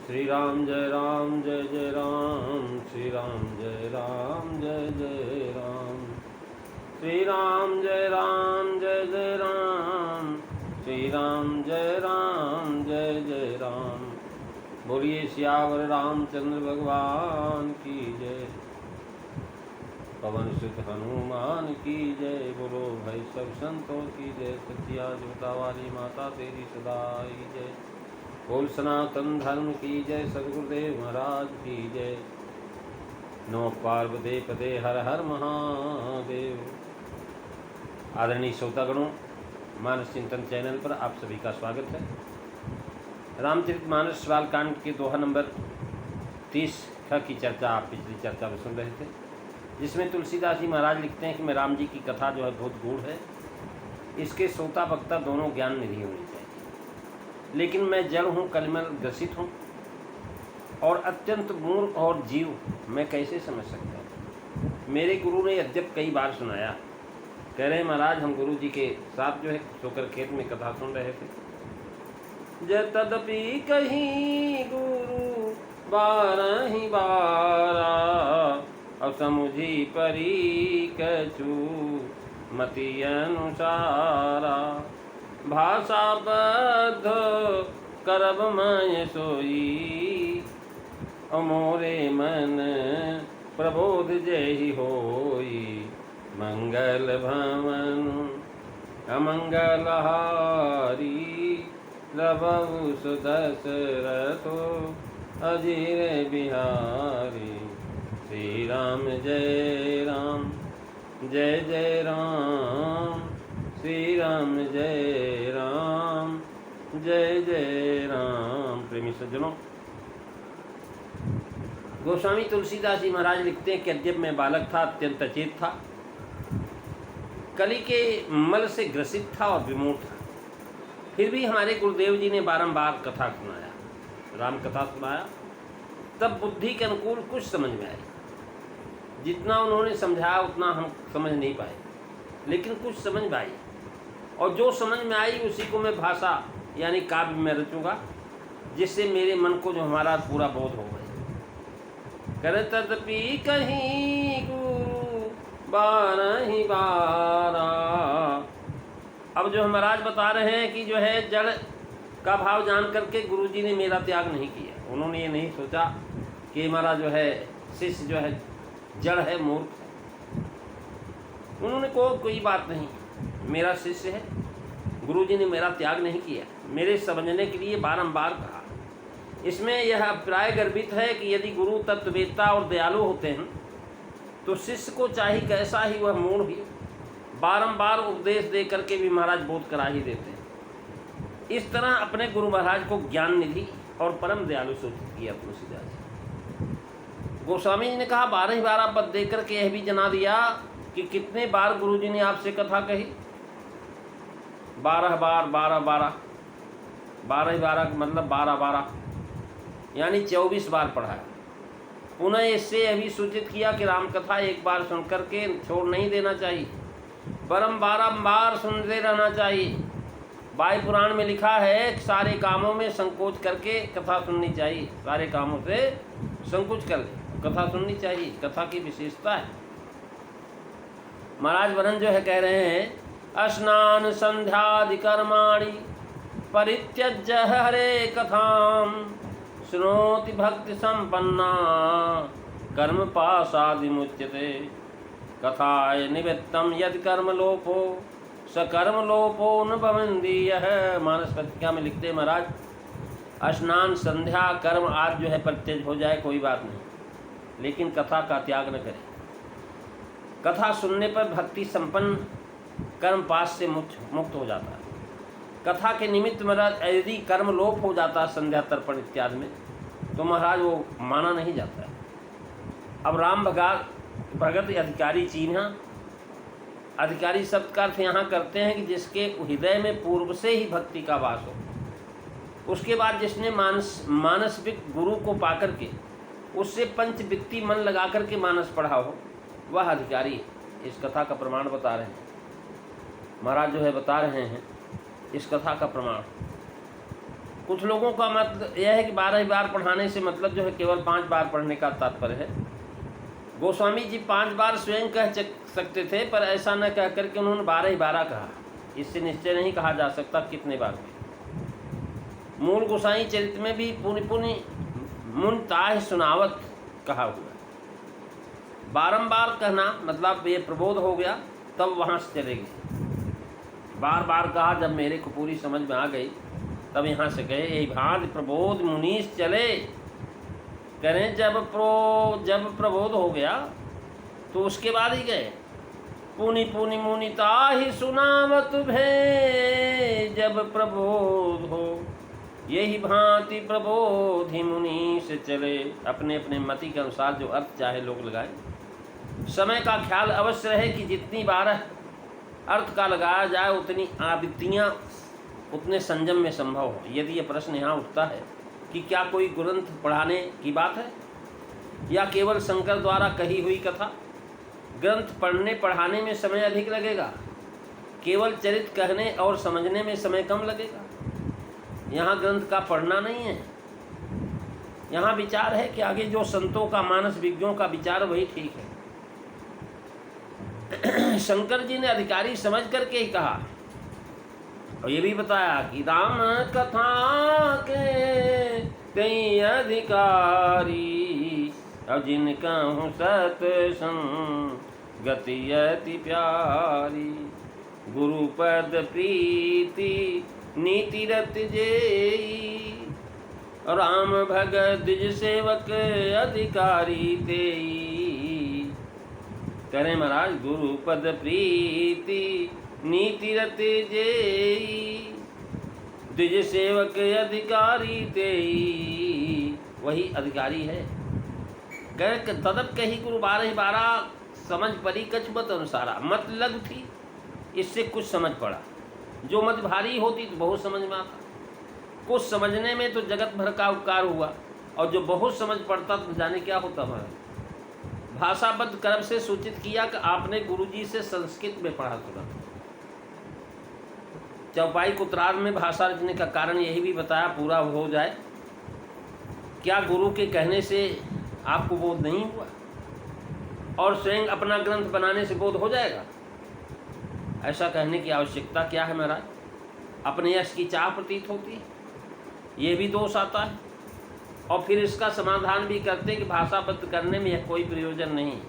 श्री राम जय जय राम, श्री राम जय जय राम, श्री राम जय जय राम, श्री राम जय राम। बोलिए सियावर रामचंद्र भगवान की जय, पवन सुत हनुमान की जय। बोलो भाई सब संतों की जय, सत्या जोता वाली माता तेरी सदाई जय। बोल सनातन धर्म की जय, सदगुरुदेव महाराज की जय। नमो पार्वती पदे हर हर महादेव। आदरणीय श्रोतागणों, मानस चिंतन चैनल पर आप सभी का स्वागत है। रामचरितमानस बालकांड के दोहा नंबर 30 की चर्चा आप पिछली चर्चा में सुन रहे थे, जिसमें तुलसीदास जी महाराज लिखते हैं कि मैं राम जी की कथा जो है बहुत गूढ़ है, इसके श्रोता वक्ता दोनों ज्ञान निधि होनी चाहिए, लेकिन मैं जड़ हूँ, कलिमल ग्रसित हूँ और अत्यंत मूर्ख और जीव, मैं कैसे समझ सकता हूँ। मेरे गुरु ने यद्यप कई बार सुनाया, कह रहे महाराज हम गुरु जी के साथ जो है सोकर खेत में कथा सुन रहे थे। जय तदपि कहीं गुरु बारहि बारा, अब समुझी परी कछु मति अनुसारा। भाषा बद्ध करब मैं सोई, मोरे मन प्रबोध जय होई। मंगल भवन अमंगल हारी, लबहु सुदशरथो अजीर बिहारी। श्री राम जय राम, श्री राम जय जय राम। प्रेमी सज्जनों, गोस्वामी तुलसीदास जी महाराज लिखते हैं कि यद्यप मैं बालक था, अत्यंत अचेत था, कली के मल से ग्रसित था और विमूढ़ था, फिर भी हमारे गुरुदेव जी ने बारंबार कथा सुनाया, राम कथा सुनाया। तब बुद्धि के अनुकूल कुछ समझ में आई। जितना उन्होंने समझाया उतना हम समझ नहीं पाए, लेकिन कुछ समझ में आई, और जो समझ में आई उसी को मैं भाषा यानी काव्य में रचूँगा, जिससे मेरे मन को जो हमारा पूरा बोध हो गए। कर तदपि कहीं गुरु बारहि बारा। अब जो महाराज बता रहे हैं कि जो है जड़ का भाव जान करके गुरु जी ने मेरा त्याग नहीं किया। उन्होंने ये नहीं सोचा कि हमारा जो है शिष्य जो है जड़ है, मूर्ख है। उन्होंने कोई बात नहीं, मेरा शिष्य है, गुरुजी ने मेरा त्याग नहीं किया, मेरे समझने के लिए बारंबार कहा। इसमें यह अभिप्राय गर्भित है कि यदि गुरु तत्ववेत्ता और दयालु होते हैं तो शिष्य को चाहे कैसा ही वह मूढ़ ही, बारंबार उपदेश दे करके भी महाराज बोध करा ही देते हैं। इस तरह अपने गुरु महाराज को ज्ञान निधि और परम दयालु सूचित किया तुलसीदास जी। गोस्वामी जी ने कहा 12 पद दे करके यह भी जना दिया कि कितने बार गुरु जी ने आपसे कथा कही। 12 बार, 12 का मतलब 12 यानी 24 बार पढ़ाया। पुनः इससे यह भी सूचित किया कि राम कथा एक बार सुन करके छोड़ नहीं देना चाहिए, बरम बारंबार सुनते रहना चाहिए। वायु पुराण में लिखा है कि सारे कामों में संकोच करके कथा सुननी चाहिए, सारे कामों से संकोच कर कथा सुननी चाहिए, कथा की विशेषता है। महाराज वरन जो है कह रहे हैं स्नान संध्यादि कर्माणि परित्यज्य हरे कथाम, श्रोति भक्ति संपन्ना कर्म पाशादि मुच्यते। कथाय निवृत्तम यद कर्म लोपो सकर्म लोपो न भवन्ति। यह मानस पत्रिका में लिखते महाराज स्नान संध्या कर्म आदि जो है परित्यज हो जाए कोई बात नहीं, लेकिन कथा का त्याग न करें। कथा सुनने पर भक्ति संपन्न कर्म पाश से मुक्त हो जाता है। कथा के निमित्त महाराज यदि कर्म लोप हो जाता है संध्या तर्पण इत्यादि में, तो महाराज वो माना नहीं जाता है। अब राम भगत अधिकारी चिन्ह, अधिकारी शब्द का अर्थ यहाँ करते हैं कि जिसके हृदय में पूर्व से ही भक्ति का वास हो, उसके बाद जिसने मानसिक गुरु को पाकर के उससे पंचवित्ती मन लगा करके मानस पढ़ा हो, वह अधिकारी है। इस कथा का प्रमाण बता रहे हैं महाराज, जो है बता रहे हैं इस कथा का प्रमाण। कुछ लोगों का मतलब यह है कि 12 बार पढ़ाने से मतलब जो है केवल 5 बार पढ़ने का तात्पर्य है। गोस्वामी जी 5 बार स्वयं कह सकते थे, पर ऐसा न कह करके उन्होंने 12 कहा। इससे निश्चय नहीं कहा जा सकता कितने बार हुए। मूल गोसाई चरित्र में भी पुनि पुनि मुन ताह सुनावत कहा हुआ है। बारंबार कहना मतलब ये प्रबोध हो गया, तब वहाँ से चले गए। बार बार कहा, जब मेरे को पूरी समझ में आ गई तब यहाँ से गए। यही भांति प्रबोध मुनीस चले, करें जब प्रबोध हो गया तो उसके बाद ही गए। पुनि पुनि मुनिता ही सुनावत भे, जब प्रबोध हो यही भांति प्रबोध ही मुनि से चले। अपने अपने मति के अनुसार जो अर्थ चाहे लोग लगाए। समय का ख्याल अवश्य रहे कि जितनी बार अर्थ का लगाया जाए उतनी आवृत्तियाँ उतने संयम में संभव हो। यदि ये प्रश्न यहाँ उठता है कि क्या कोई ग्रंथ पढ़ाने की बात है या केवल शंकर द्वारा कही हुई कथा। ग्रंथ पढ़ने पढ़ाने में समय अधिक लगेगा, केवल चरित्र कहने और समझने में समय कम लगेगा। यहाँ ग्रंथ का पढ़ना नहीं है, यहाँ विचार है कि आगे जो संतों का मानस विज्ञों का विचार वही ठीक है। शंकर जी ने अधिकारी समझ करके ही कहा और ये भी बताया कि राम कथा के कई अधिकारी, और जिनका हूँ सत्संगति अति प्यारी। गुरुपद प्रीति नीति रत जेई, राम भगत द्विज सेवक अधिकारी तेई। करें महाराज, गुरुपद प्रीति नीति रत जेई, द्विज सेवक अधिकारी तेई। वही अधिकारी है। कह तदप कही गुरु 12 समझ परी कछ मत अनुसारा। मत लग थी, इससे कुछ समझ पड़ा। जो मत भारी होती तो बहुत समझ में आता। कुछ समझने में तो जगत भर का उपकार हुआ, और जो बहुत समझ पड़ता तो जाने क्या होता हमारा। भाषाबद्ध कर्म से सूचित किया कि आपने गुरुजी से संस्कृत में पढ़ा सुना। चौपाई कुत्रार में भाषा रचने का कारण यही भी बताया, पूरा हो जाए। क्या गुरु के कहने से आपको बोध नहीं हुआ और स्वयं अपना ग्रंथ बनाने से बोध हो जाएगा? ऐसा कहने की आवश्यकता क्या है महाराज? अपने यश की चाह प्रतीत होती है, ये भी दोष आता है। और फिर इसका समाधान भी करते कि भाषाबद्ध करने में यह कोई प्रयोजन नहीं।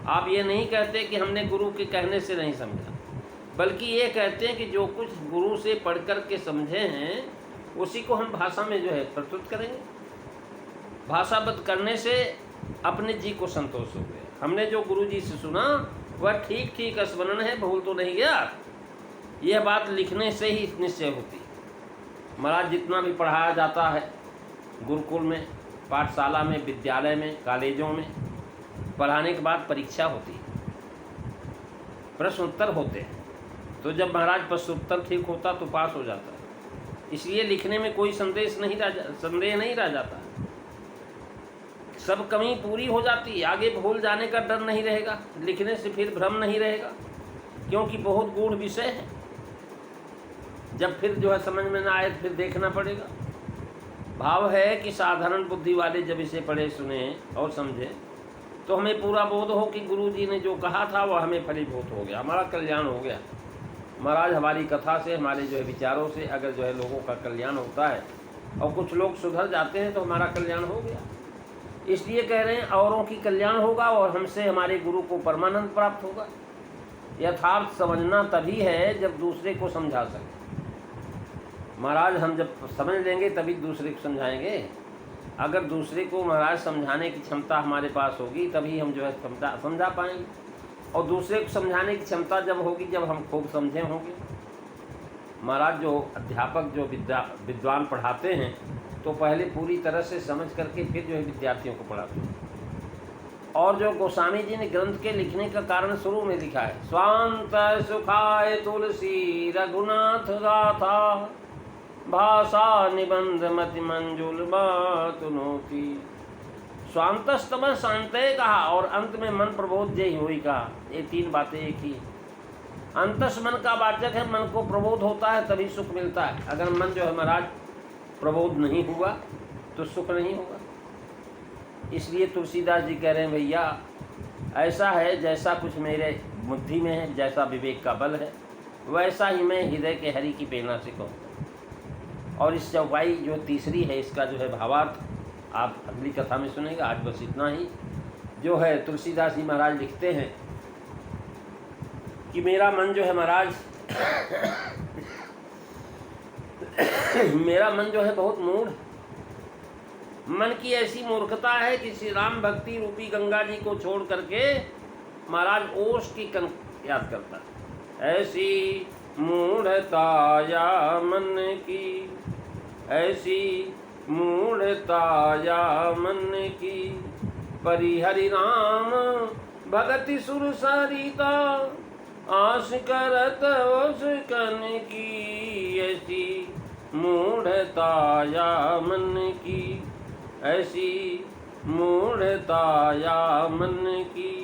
आप ये नहीं कहते कि हमने गुरु के कहने से नहीं समझा, बल्कि ये कहते हैं कि जो कुछ गुरु से पढ़ कर के समझे हैं उसी को हम भाषा में जो है प्रस्तुत करेंगे। भाषाबद्ध करने से अपने जी को संतोष हो गया। हमने जो गुरु जी से सुना वह ठीक ठीक स्मरण है, भूल तो नहीं गया। यह बात लिखने से ही निश्चय होती। महाराज जितना भी पढ़ाया जाता है गुरुकुल में, पाठशाला में, विद्यालय में, कॉलेजों में, पढ़ाने के बाद परीक्षा होती है, प्रश्न उत्तर होते हैं। तो जब महाराज प्रश्न उत्तर ठीक होता तो पास हो जाता है। इसलिए लिखने में कोई संदेह नहीं रह जाता। सब कमी पूरी हो जाती है। आगे भूल जाने का डर नहीं रहेगा, लिखने से फिर भ्रम नहीं रहेगा, क्योंकि बहुत गूढ़ विषय है। जब फिर जो है समझ में ना आए फिर देखना पड़ेगा। भाव है कि साधारण बुद्धि वाले जब इसे पढ़े सुने और समझे तो हमें पूरा बोध हो कि गुरु जी ने जो कहा था वह हमें फलीभूत हो गया, हमारा कल्याण हो गया। महाराज हमारी कथा से, हमारे जो है विचारों से अगर जो है लोगों का कल्याण होता है और कुछ लोग सुधर जाते हैं तो हमारा कल्याण हो गया। इसलिए कह रहे हैं औरों की कल्याण होगा और हमसे हमारे गुरु को परमानंद प्राप्त होगा। यथार्थ समझना तभी है जब दूसरे को समझा सके। महाराज हम जब समझ लेंगे तभी दूसरे को समझाएंगे। अगर दूसरे को महाराज समझाने की क्षमता हमारे पास होगी तभी हम जो है समझा पाएंगे। और दूसरे को समझाने की क्षमता जब होगी जब हम खूब समझे होंगे। महाराज जो अध्यापक जो विद्वान पढ़ाते हैं तो पहले पूरी तरह से समझ करके फिर जो है विद्यार्थियों को पढ़ाते हैं। और जो गोस्वामी जी ने ग्रंथ के लिखने का कारण शुरू में लिखा है, स्वांत सुखाय तुलसी रघुनाथ गाथा, भाषा निबंध मति मंजुल बातुनोती। स्वांतस्तम शांतय कहा और अंत में मन प्रबोध जय हुई कहा। ये तीन बातें एक ही। अंतस मन का वाचक है, मन को प्रबोध होता है तभी सुख मिलता है। अगर मन जो है महाराज प्रबोध नहीं हुआ तो सुख नहीं होगा। इसलिए तुलसीदास जी कह रहे हैं भैया ऐसा है जैसा कुछ मेरे बुद्धि में है, जैसा विवेक का बल है, वैसा ही मैं हृदय के हरि की प्रेरणा से कहूँ। और इस चौपाई जो तीसरी है इसका जो है भावार्थ आप अगली कथा में सुनेंगे। आज बस इतना ही। जो है तुलसीदास जी महाराज लिखते हैं कि मेरा मन जो है महाराज मेरा मन जो है बहुत मूढ़, मन की ऐसी मूर्खता है कि श्री राम भक्ति रूपी गंगा जी को छोड़ करके महाराज ओष की कन याद करता है। ऐसी मूढ़ता या मन की, ऐसी मूढ़ता या मन की, परिहरि राम भगति सुर सरिता, आस करत ओस कन की। ऐसी मूढ़ता या मन की, ऐसी मूढ़ता या मन की,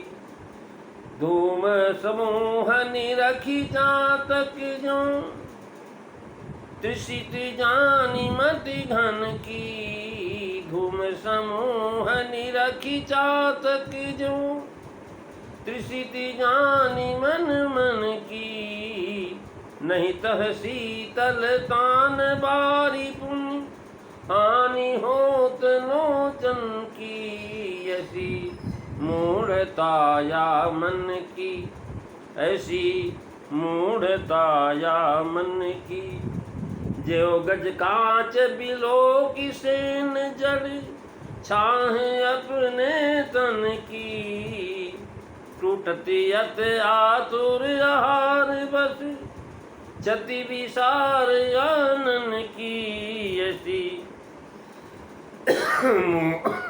धूम समूह निरखी जातक जो, त्रिषित जानी मति घन की। धूम समूह निरखी जातक जो, त्रिषित जानी मन मन की। नहीं तह शीतल तान बारी पुण्य, हानि होत लोचन की। ऐसी मूढ़ता या मन की, ऐसी मूढ़ता या मन की। ज्यो गज कांच बिलो की सेन जड़, छाहे अपने तन की। टूटती अत आतुर आहार बस, क्षति विसार आनन की। ऐसी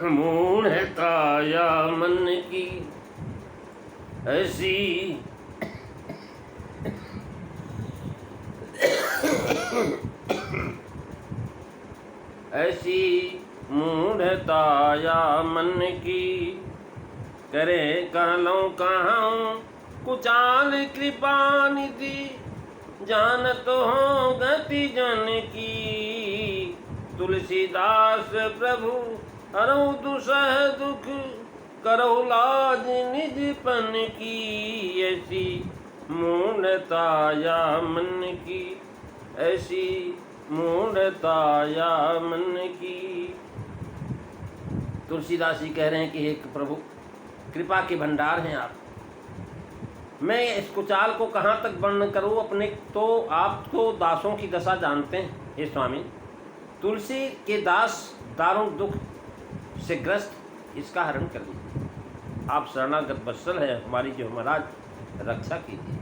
मूढ़ता या मन की, ऐसी ऐसी मूढ़ता या मन की। करे कहलो कहाँ कुचाल कृपा निधि, जानत हो गति जन की। तुलसीदास प्रभु हरौ दुसह दुख, करौ लाज निजपन की। ऐसी मूढ़ता या मन की, ऐसी मूढ़ता या मन की। तुलसीदास जी कह रहे हैं कि एक प्रभु कृपा के भंडार हैं आप। मैं इस कुचाल को कहाँ तक वर्णन करूँ अपने, तो आप तो दासों की दशा जानते हैं हे स्वामी। तुलसी के दास दारुण दुख से ग्रस्त, इसका हरण कर लीजिए। आप शरणागत वत्सल है हमारी, जो महाराज रक्षा कीजिए।